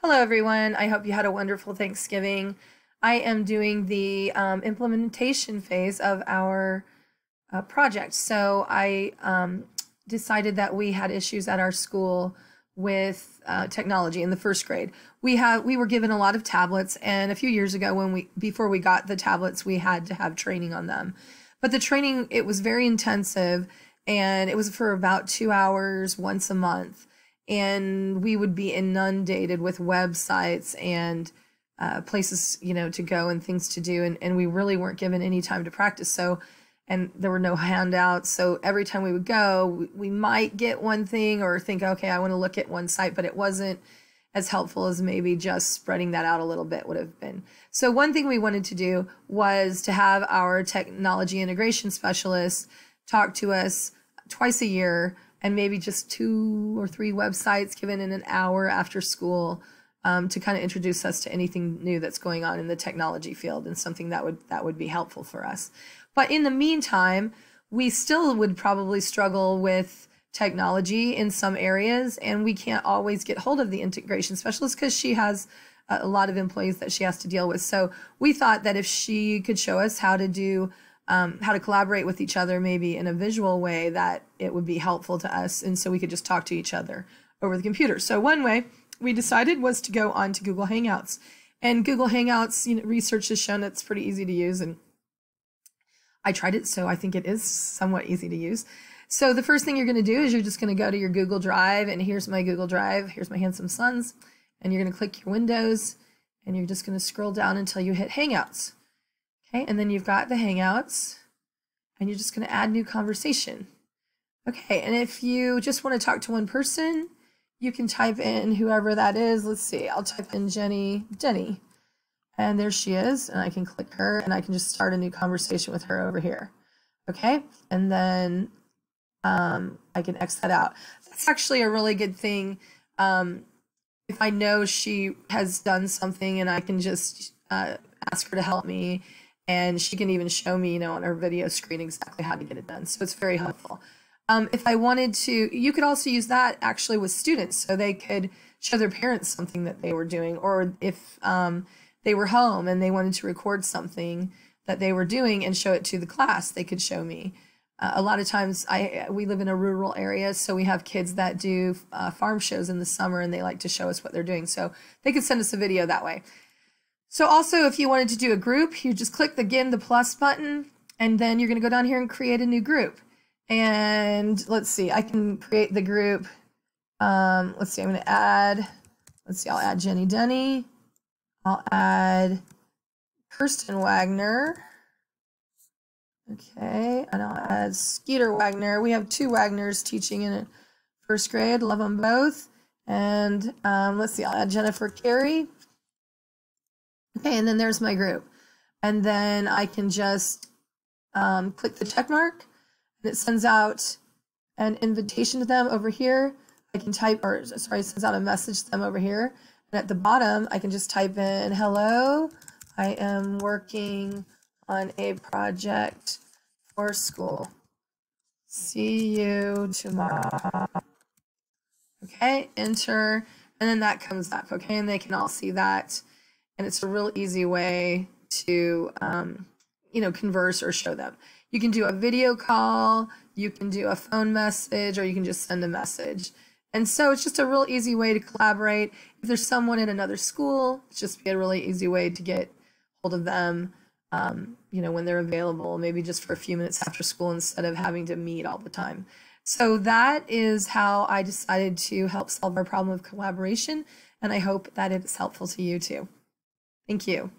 Hello, everyone. I hope you had a wonderful Thanksgiving. I am doing the implementation phase of our project. So I decided that we had issues at our school with technology in the first grade. We were given a lot of tablets, and a few years ago, before we got the tablets, we had to have training on them. But the training, it was very intensive, and it was for about 2 hours once a month. And we would be inundated with websites and places, to go and things to do. And we really weren't given any time to practice. So, and there were no handouts. So every time we would go, we might get one thing or think, okay, I want to look at one site, but it wasn't as helpful as maybe just spreading that out a little bit would have been. So one thing we wanted to do was to have our technology integration specialists talk to us twice a year, and maybe just 2 or 3 websites given in an hour after school to kind of introduce us to anything new that's going on in the technology field and something that would be helpful for us. But in the meantime, we still would probably struggle with technology in some areas, and we can't always get hold of the integration specialist because she has a lot of employees that she has to deal with. So we thought that if she could show us how to collaborate with each other, maybe in a visual way, that it would be helpful to us. And so we could just talk to each other over the computer. So one way we decided was to go on to Google Hangouts. And Google Hangouts, research has shown it's pretty easy to use. And I tried it, so I think it is somewhat easy to use. So the first thing you're going to do is you're just going to go to your Google Drive. And here's my Google Drive. Here's my handsome sons. And you're going to click your windows. And you're just going to scroll down until you hit Hangouts. Okay, and then you've got the Hangouts, and you're just going to add new conversation. Okay, and if you just want to talk to one person, you can type in whoever that is. Let's see, I'll type in Denny, and there she is, and I can click her, and I can just start a new conversation with her over here. Okay, and then I can X that out. That's actually a really good thing. If I know she has done something, and I can just ask her to help me. And she can even show me, on her video screen exactly how to get it done. So it's very helpful. If I wanted to, you could also use that actually with students, so they could show their parents something that they were doing, or if they were home and they wanted to record something that they were doing and show it to the class, they could show me. A lot of times we live in a rural area, so we have kids that do farm shows in the summer, and they like to show us what they're doing. So they could send us a video that way. So also, if you wanted to do a group, you just click the plus button, and then you're going to go down here and create a new group. And let's see, I can create the group. Let's see, I'm going to add, I'll add Jenny Denny. I'll add Kirsten Wagner. Okay, and I'll add Skeeter Wagner. We have 2 Wagners teaching in first grade. Love them both. And let's see, I'll add Jennifer Carey. Okay, and then there's my group. And then I can just click the check mark, and it sends out an invitation to them over here. I can type, or sorry, it sends out a message to them over here. And at the bottom, I can just type in, hello, I am working on a project for school. See you tomorrow. Okay, enter, and then that comes up, okay, and they can all see that. And it's a real easy way to, converse or show them. You can do a video call, you can do a phone message, or you can just send a message. And so it's just a real easy way to collaborate. If there's someone in another school, it's just be a really easy way to get hold of them, when they're available, maybe just for a few minutes after school instead of having to meet all the time. So that is how I decided to help solve our problem of collaboration, and I hope that it's helpful to you too. Thank you.